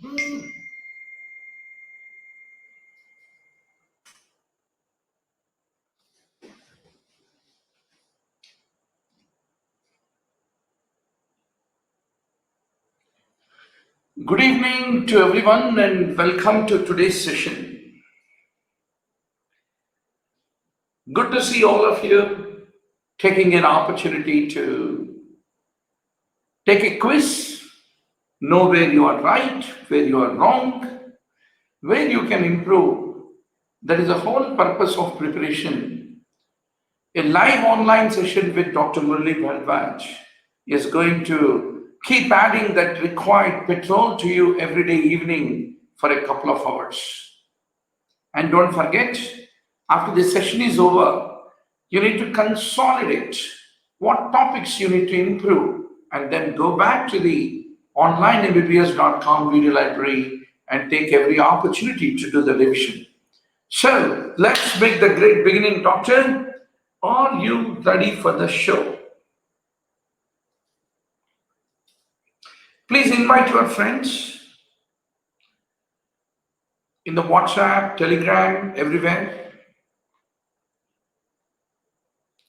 Good evening to everyone and welcome to today's session. Good to see all of you taking an opportunity to take a quiz, know where you are right, where you are wrong, where you can improve. That is the whole purpose of preparation. A live online session with Dr. Murali Bharadwaz is going to keep adding that required petrol to you every day evening for a couple of hours. And don't forget, after the session is over, you need to consolidate what topics you need to improve and then go back to the online mbbs.com video library and take every opportunity to do the revision. So let's make the great beginning, Doctor. Are you ready for the show? Please invite your friends in the WhatsApp, Telegram, everywhere.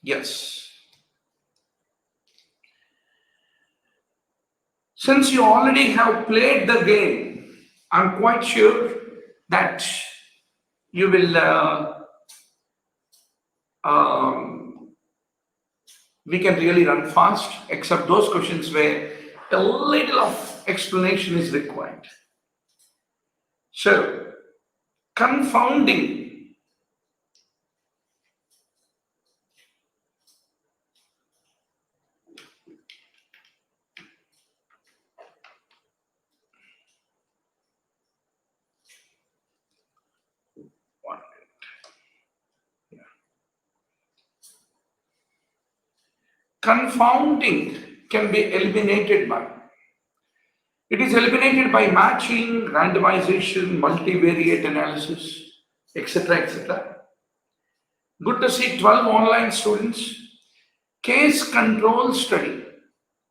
Yes. Since you already have played the game, I'm quite sure that you will we can really run fast, except those questions where a little of explanation is required. So, confounding. Confounding can be eliminated by. It is eliminated by matching, randomization, multivariate analysis, etc., etc. Good to see 12 online students. Case control study.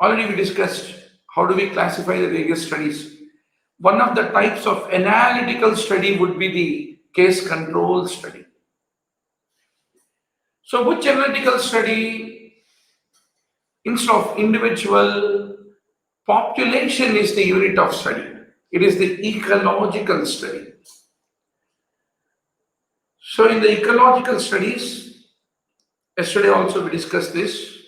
Already we discussed how do we classify the various studies. One of the types of analytical study would be the case control study. So which analytical study, instead of individual, population is the unit of study. It is the ecological study. So in the ecological studies, yesterday also we discussed this,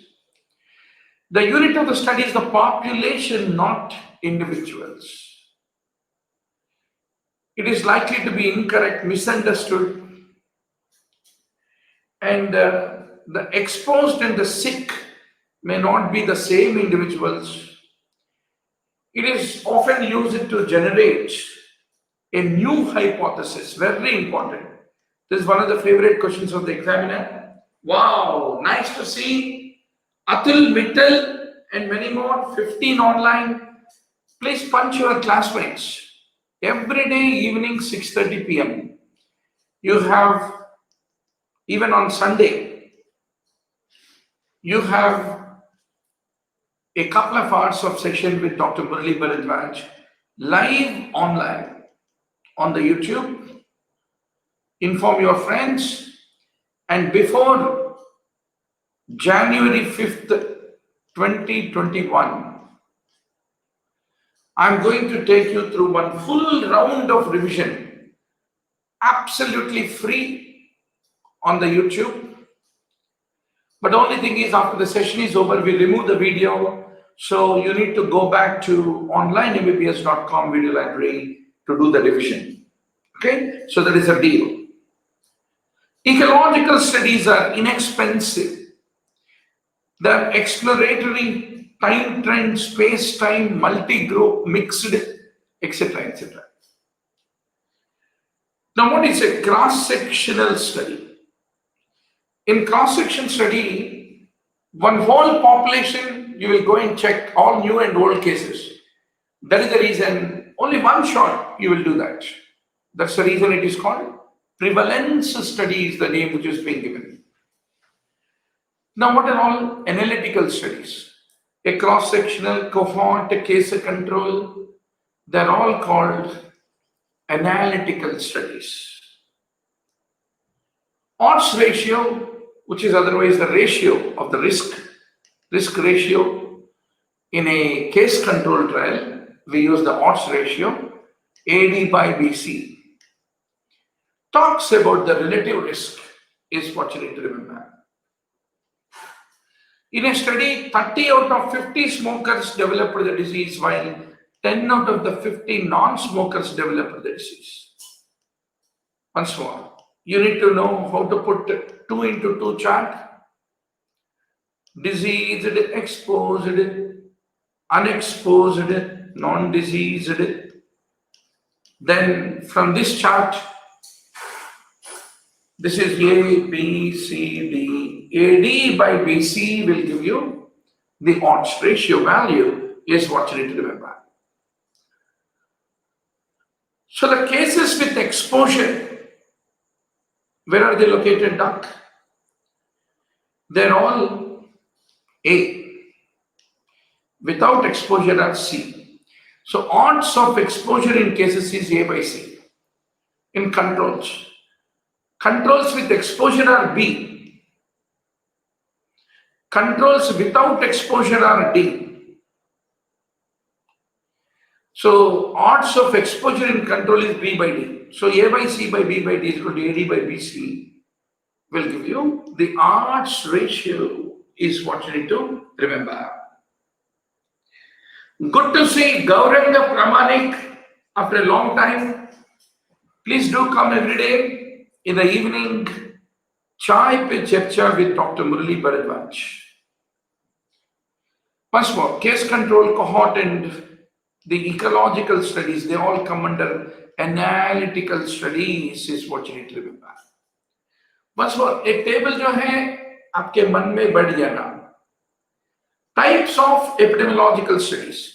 the unit of the study is the population, not individuals. It is likely to be incorrect, misunderstood, and the exposed and the sick may not be the same individuals. It is often used to generate a new hypothesis, very important. This is one of the favorite questions of the examiner. Wow, nice to see Atul, Mittal, and many more, 15 online. Please punch your classmates. Every day evening 6:30 p.m. You have, even on Sunday, you have a couple of hours of session with Dr. Murali Bharadwaz live online on the YouTube. Inform your friends, and before January 5th, 2021, I'm going to take you through one full round of revision, absolutely free on the YouTube. But the only thing is, after the session is over, we remove the video. So you need to go back to onlinembbs.com video library to do the revision. Okay, so that is a deal. Ecological studies are inexpensive. They're exploratory, time trend, space-time, multi-group, mixed, etc., etc. Now, what is a cross-sectional study? In cross-section study, one whole population, you will go and check all new and old cases. That is the reason, only one shot you will do that. That's the reason it is called prevalence study is the name which is being given. Now, what are all analytical studies? A cross-sectional, cohort, a case control. They're all called analytical studies. Odds ratio, which is otherwise the ratio of the risk ratio in a case control trial, we use the odds ratio, AD by BC. Talks about the relative risk is what you need to remember. In a study, 30 out of 50 smokers developed the disease, while 10 out of the 50 non-smokers developed the disease. Once more, you need to know how to put 2 into 2 chart. Diseased, exposed, unexposed, non-diseased. Then from this chart, this is A, B, C, D. AD by BC will give you the odds ratio value is what you need to remember. So the cases with exposure, where are they located, Doc? They're all A. Without exposure are C. So odds of exposure in cases is A by C. In controls with exposure are B. Controls without exposure are D. So odds of exposure in control is B by D. So A by C by B by D is equal to AD by BC will give you the odds ratio is what you need to remember. Good to see Gauranga Pramanik after a long time. Please do come every day in the evening. Chai pe Charcha with Dr. Murali Bharadwaz. Once more, case control cohort and the ecological studies, they all come under analytical studies is what you need to remember. Once more, एक table जो है आपके मन में बढ़ जाना. Types of epidemiological studies.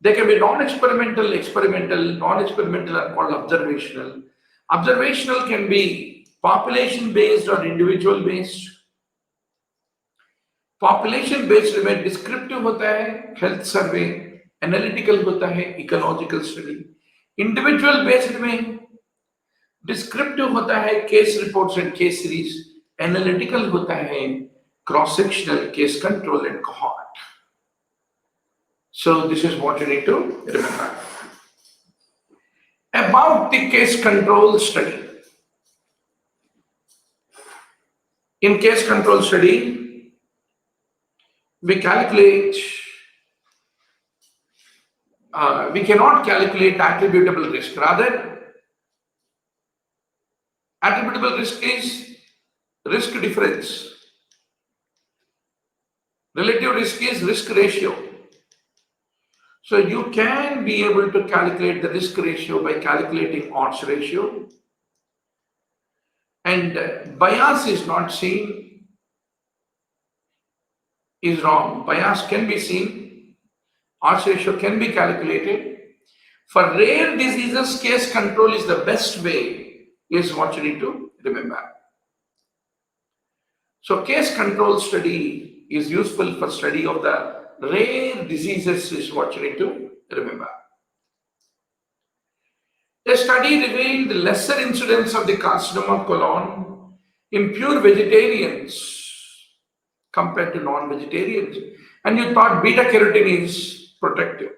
They can be non-experimental, experimental. Non-experimental are called observational. Observational can be population-based or individual-based. Population-based में descriptive होता है, health survey. Analytical होता है, ecological study. Individual-based में descriptive होता है, case reports and case series. Analytical होता है, cross-sectional, case control and cohort. So this is what you need to remember. About the case control study. In case control study, we calculate, we cannot calculate attributable risk. Rather, attributable risk is risk difference. Relative risk is risk ratio. So you can be able to calculate the risk ratio by calculating odds ratio. And bias is not seen, is wrong. Bias can be seen. Odds ratio can be calculated. For rare diseases, case control is the best way, is what you need to remember. So case control study is useful for study of the rare diseases is what you need to remember. A study revealed the lesser incidence of the carcinoma of colon in pure vegetarians compared to non-vegetarians. And you thought beta carotene is protective.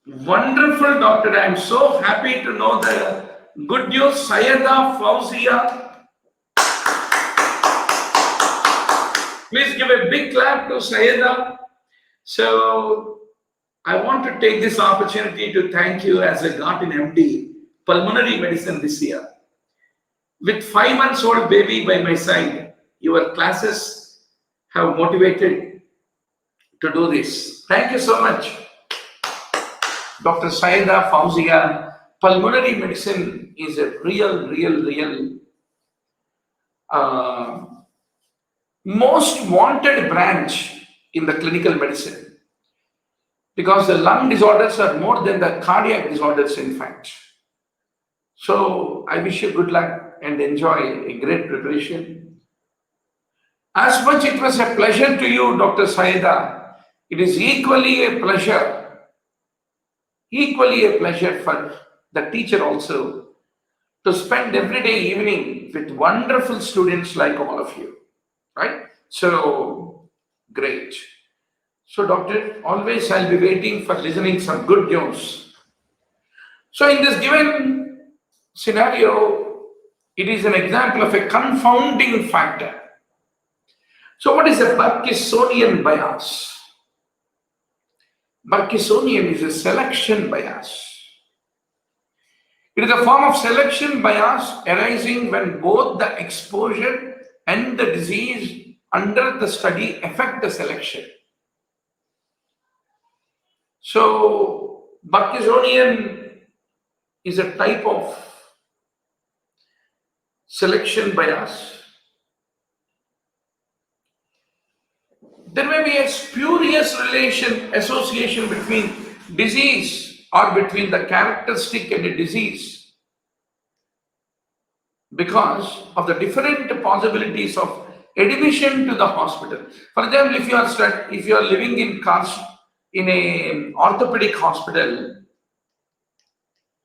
Wonderful, doctor. I am so happy to know the good news. Sayeda Fauzia. Please give a big clap to Sayeda. So I want to take this opportunity to thank you as I got an MD, pulmonary medicine this year. With 5 months old baby by my side, your classes have motivated to do this. Thank you so much. Dr. Sayeda Fauzia, pulmonary medicine is a real most wanted branch in the clinical medicine because the lung disorders are more than the cardiac disorders, in fact. So I wish you good luck and enjoy a great preparation. As much it was a pleasure to you, Dr. Saida, it is equally a pleasure for the teacher also to spend every day evening with wonderful students like all of you, right? So, great. So, doctor, always I'll be waiting for listening some good news. So, in this given scenario, it is an example of a confounding factor. So, what is a Bergsonian bias? Bergsonian is a selection bias. It is a form of selection bias arising when both the exposure and the disease under the study affect the selection. So, Bergsonian is a type of selection bias. There may be a spurious association between disease or between the characteristic and a disease because of the different possibilities of admission to the hospital. For example, if you are living in a orthopedic hospital,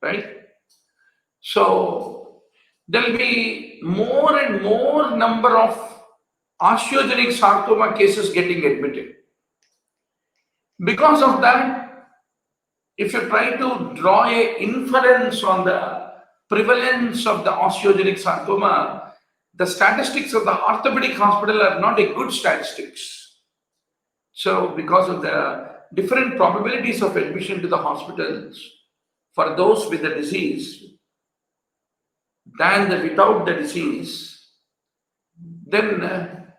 right? So there will be more and more number of osteogenic sarcoma cases getting admitted. Because of that, if you try to draw an inference on the prevalence of the osteogenic sarcoma, the statistics of the orthopedic hospital are not a good statistics. So because of the different probabilities of admission to the hospitals for those with the disease than without the disease, then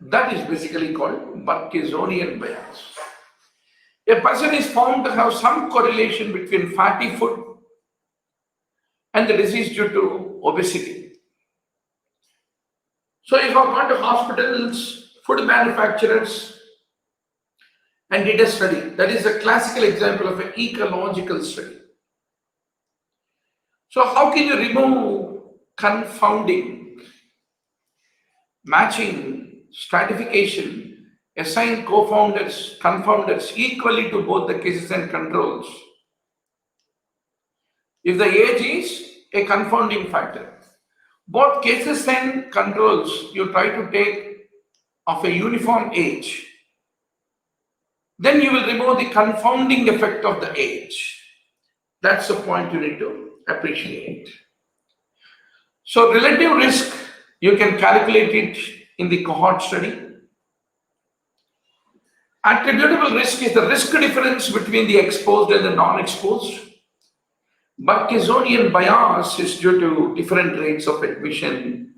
that is basically called Bergsonian bias. A person is found to have some correlation between fatty food and the disease due to obesity. So if I've gone to hospitals, food manufacturers, and did a study, that is a classical example of an ecological study. So how can you remove confounding, matching, stratification, assign confounders equally to both the cases and controls? If the age is a confounding factor, both cases and controls you try to take of a uniform age, then you will remove the confounding effect of the age. That's the point you need to appreciate. So relative risk, you can calculate it in the cohort study. Attributable risk is the risk difference between the exposed and the non-exposed. Bergsonian bias is due to different rates of admission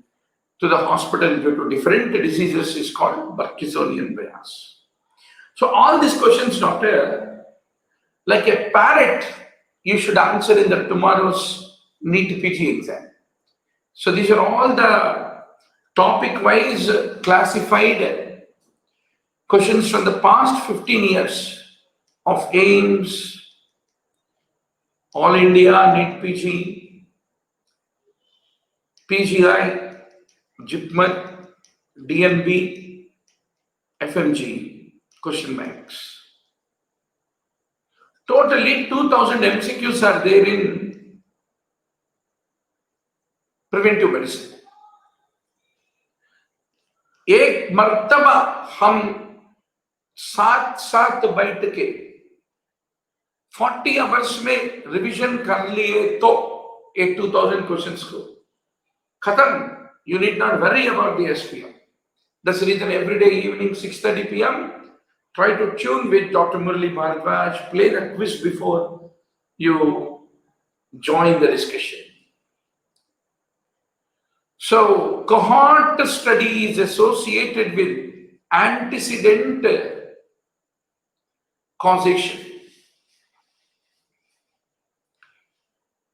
to the hospital due to different diseases is called Bergsonian bias. So all these questions, doctor, like a parrot, you should answer in the tomorrow's NEET PG exam. So these are all the topic-wise classified questions from the past 15 years of AIMS, All India, NEET PG, PGI, JIPMET, DNB, FMG, question banks. Totally 2000 MCQs are there in preventive medicine. एक मर्तबा हम सात बैठ के 40 hours में revision कर लिए तो एक 2000 क्वेश्चंस को खत्म. You need not worry about the SPM. That's the reason every day evening 6:30 p.m. try to tune with Dr. Murali Bharadwaz, play the quiz before you join the discussion. So cohort study is associated with antecedent causation.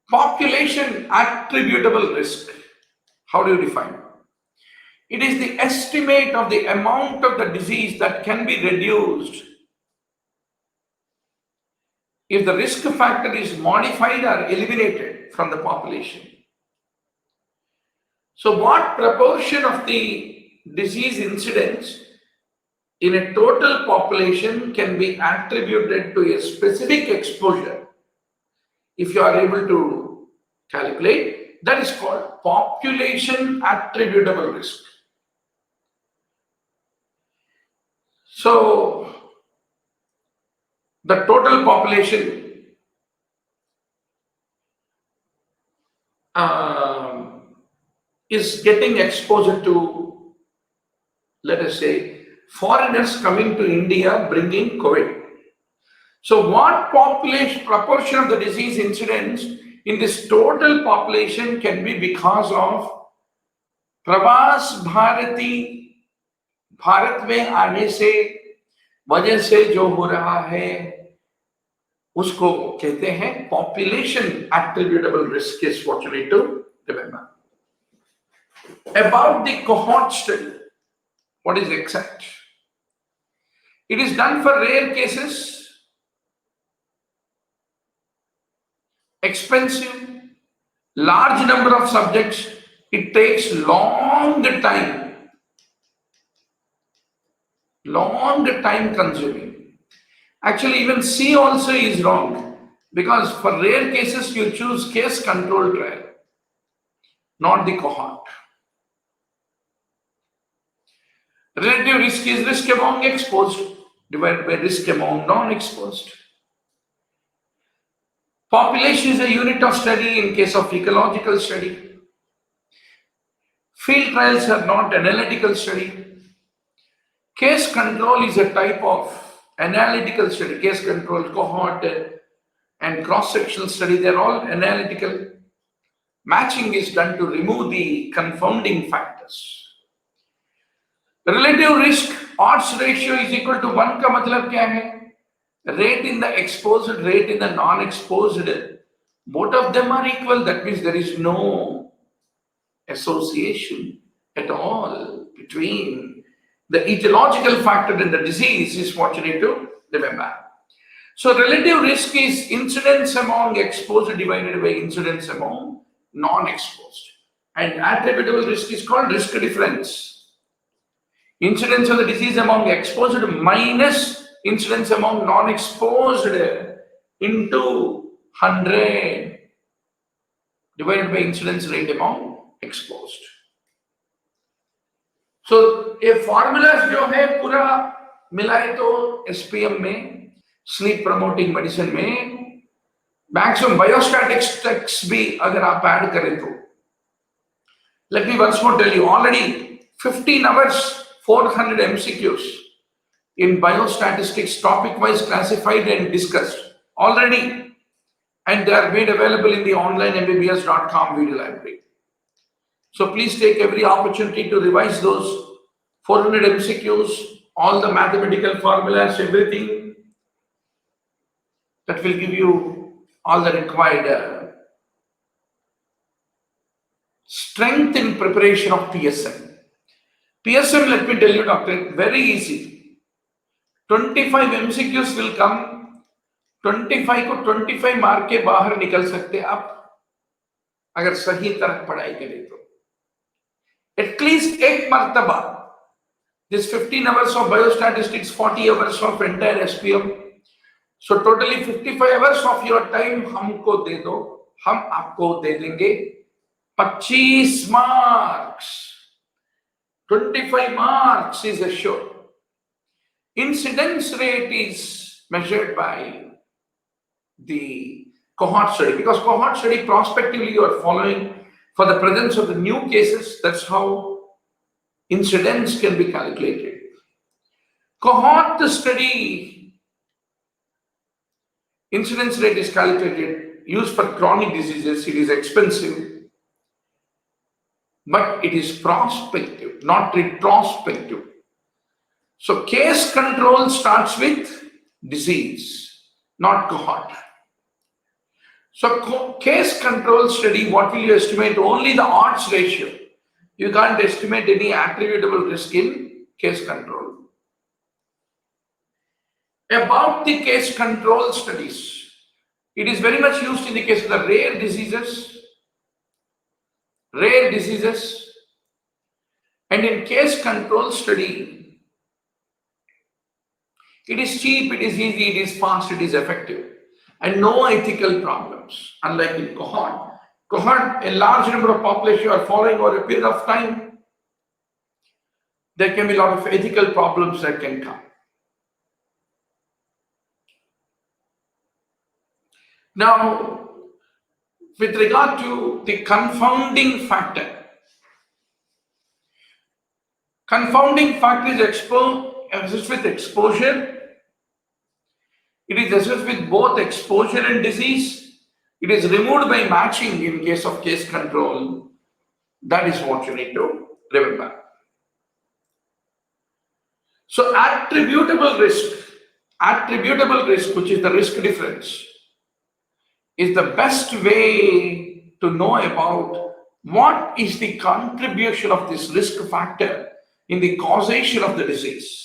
Population attributable risk. How do you define it? It is the estimate of the amount of the disease that can be reduced if the risk factor is modified or eliminated from the population. So what proportion of the disease incidence in a total population can be attributed to a specific exposure. If you are able to calculate, that is called population attributable risk. So the total population is getting exposure to, let us say, foreigners coming to India bringing COVID. So what population proportion of the disease incidence in this total population can be because of प्रवास भारती, भारत में आने से वजह से जो हो रहा है उसको कहते हैं population attributable risk is what you need to remember. About the cohort study, what is exact? It is done for rare cases, expensive, large number of subjects, it takes long time consuming. Actually, even C also is wrong, because for rare cases you choose case control trial, not the cohort. Relative risk is risk among exposed divided by risk among non-exposed. Population is a unit of study in case of ecological study. Field trials are not analytical study. Case control is a type of analytical study. Case control, cohort, and cross-sectional study, they're all analytical. Matching is done to remove the confounding factors. Relative risk odds ratio is equal to 1 का मतलब क्या है? Rate in the exposed, rate in the non-exposed, both of them are equal. That means there is no association at all between the etiological factor and the disease is what you need to remember. So relative risk is incidence among exposed divided by incidence among non-exposed. And attributable risk is called risk difference. Incidence of the disease among exposed minus incidence among non-exposed into 100 divided by incidence rate among exposed. So ये formulas जो है पूरा मिलाए तो SPM में, sleep promoting medicine में, maximum biostatistics भी अगर आप ऐड करें तो, let me once more tell you, already 15 hours 400 MCQs in biostatistics topic wise classified and discussed already, and they are made available in the online mbbs.com video library. So please take every opportunity to revise those 400 MCQs, all the mathematical formulas, everything that will give you all the required strength in preparation of PSM. PSM, let me tell you, doctor, very easy. 25 MCQs will come, 25 को 25 mark के बाहर निकल सकते आप अगर सही तरह पढ़ाई करें तो. At least एक मर्तबा, this 15 hours of biostatistics, 40 hours of entire SPM, so totally 55 hours of your time हमको दे दो, हम आपको दे देंगे 25 marks. 25 marks is assured. Incidence rate is measured by the cohort study, because cohort study prospectively you are following for the presence of the new cases. That's how incidence can be calculated. Cohort study incidence rate is calculated, used for chronic diseases. It is expensive, but it is prospective, not retrospective. So case control starts with disease, not cohort. So case control study, what will you estimate? Only the odds ratio. You can't estimate any attributable risk in case control. About the case control studies, it is very much used in the case of the rare diseases, and in case control study, It is cheap, it is easy, it is fast, it is effective, and no ethical problems. Unlike in cohort, a large number of population you are following over a period of time, there can be a lot of ethical problems that can come. Now, with regard to the confounding factor, confounding factor is assessed with exposure. It is assessed with both exposure and disease. It is removed by matching in case of case control. That is what you need to remember. So attributable risk, which is the risk difference, is the best way to know about what is the contribution of this risk factor in the causation of the disease.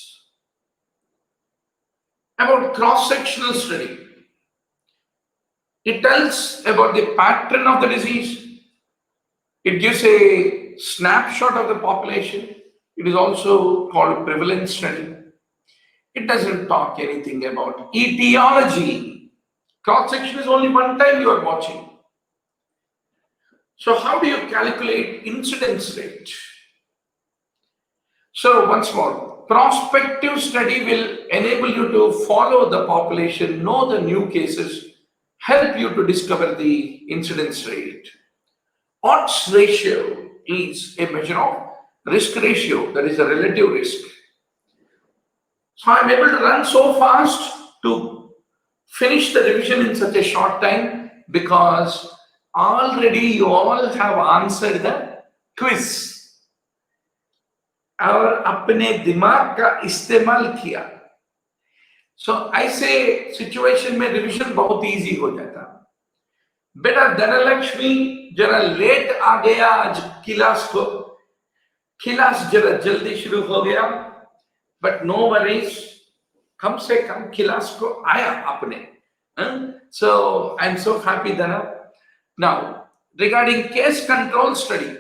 About cross-sectional study, it tells about the pattern of the disease. It gives a snapshot of the population. It is also called prevalence study. It doesn't talk anything about etiology. Cross-section is only one time you are watching. So how do you calculate incidence rate? So once more, prospective study will enable you to follow the population, know the new cases, help you to discover the incidence rate. Odds ratio is a measure of risk ratio, that is the relative risk. So I'm able to run so fast to finish the revision in such a short time because already you all have answered the quiz और अपने दिमाग का इस्तेमाल किया. So I say situation में revision बहुत easy हो जाता. बेटा धनलक्ष्मी जरा लेट आ गया आज क्लास को, क्लास जरा जल्दी शुरू हो गया, but no worries, कम से कम क्लास को आया आपने. So I'm so happy, Dhana. Now regarding case control study,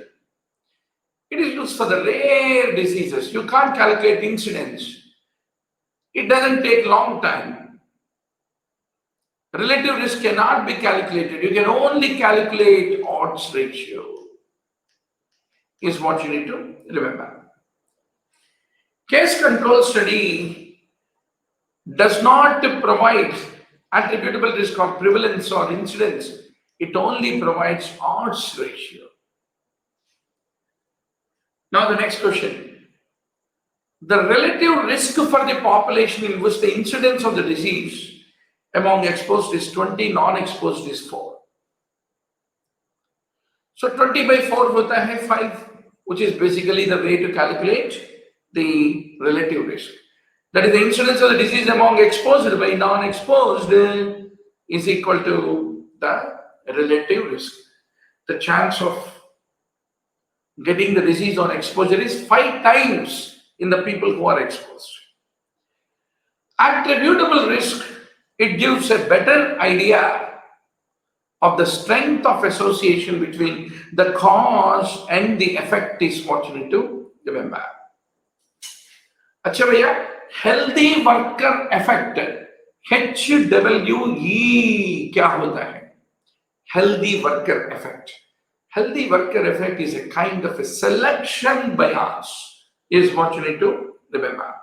it is used for the rare diseases. You can't calculate incidence. It doesn't take long time. Relative risk cannot be calculated. You can only calculate odds ratio, is what you need to remember. Case control study does not provide attributable risk or prevalence or incidence. It only provides odds ratio. Now the next question. The relative risk for the population in which the incidence of the disease among exposed is 20, non-exposed is 4. So 20 by 4 hota hai 5, which is basically the way to calculate the relative risk. That is the incidence of the disease among exposed by non-exposed is equal to the relative risk. The chance of getting the disease on exposure is 5 times in the people who are exposed. Attributable risk, it gives a better idea of the strength of association between the cause and the effect is what you need to remember. अच्छा भैया, healthy worker effect, HWE क्या होता है? Healthy worker effect. Healthy worker effect is a kind of a selection bias, is what you need to remember.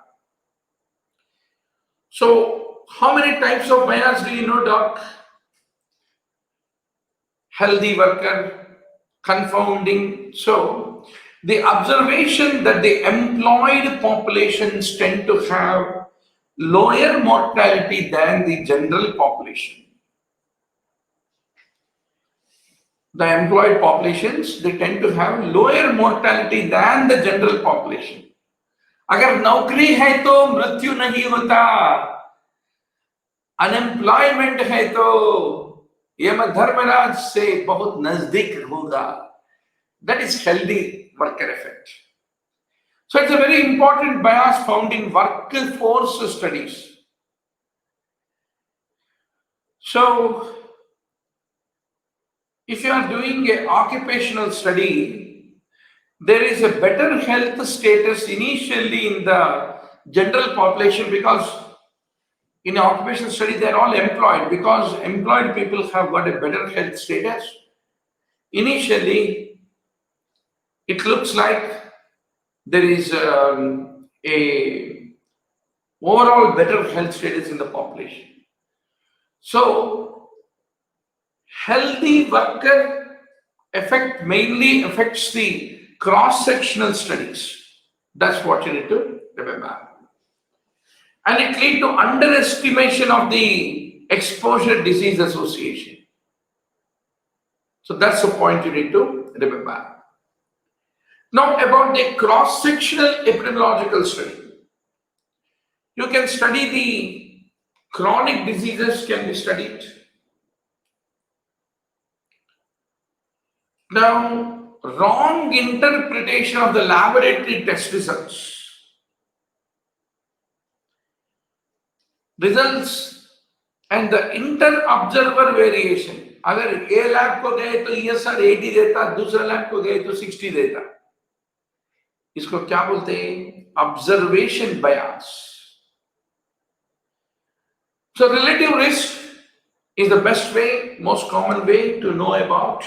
So, how many types of bias do you know, Doc? Healthy worker, confounding. So, the observation that the employed populations tend to have lower mortality than the general population. The employed populations, they tend to have lower mortality than the general population. अगर नौकरी है तो मृत्यु नहीं होता, unemployment है तो यम धर्मराज से बहुत नजदीक होगा. That is healthy worker effect. So it's a very important bias found in workforce studies. So if you are doing an occupational study, there is a better health status initially in the general population because in occupational study, they're all employed because employed people have got a better health status. Initially, it looks like there is a overall better health status in the population. So, healthy worker mainly affects the cross-sectional studies. That's what you need to remember. And it leads to underestimation of the exposure disease association. So that's the point you need to remember. Now about the cross-sectional epidemiological study. You can study the chronic diseases can be studied. Now, wrong interpretation of the laboratory test results and the inter-observer variation. अगर A lab को गए तो ESR 80 देता, दूसरे lab को गए तो 60 देता. इसको क्या बोलते हैं? Observation bias. So relative risk is the best way, most common way to know about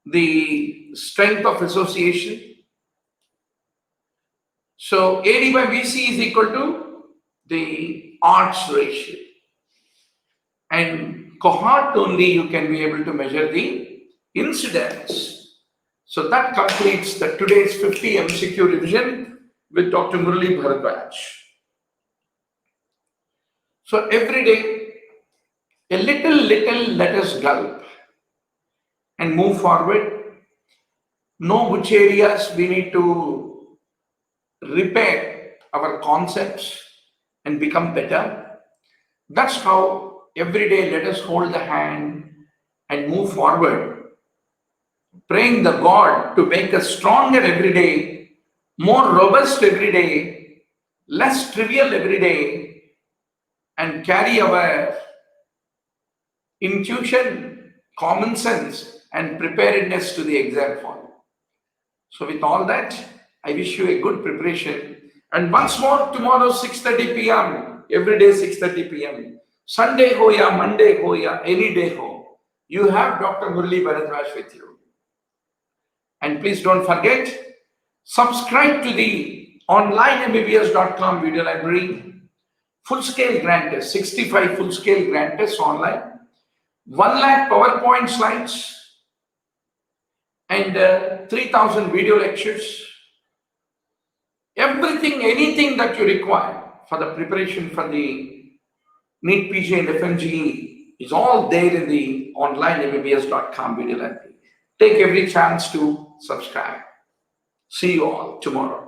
the strength of association. So AD by BC is equal to the odds ratio. And cohort only you can be able to measure the incidence. So that completes the today's 50 MCQ revision with Dr. Murali Bharadwaz. So every day, a little let us gulp and move forward. Know which areas we need to repair our concepts and become better. That's how every day let us hold the hand and move forward, praying the God to make us stronger every day, more robust every day, less trivial every day, and carry our intuition, common sense, and preparedness to the exam hall. So with all that, I wish you a good preparation. And once more, tomorrow 6:30 p.m., every day 6:30 p.m. Sunday ho ya, Monday ho ya, any day ho, you have Dr. Murali Bharadwaz with you. And please don't forget, subscribe to the online mbbs.com video library. Full-scale grant test, 65 full-scale grant tests online, 1 lakh PowerPoint slides, and 3,000 video lectures. Everything, anything that you require for the preparation for the NEET PG and FMGE is all there in the online mbbs.com video library. Take every chance to subscribe. See you all tomorrow.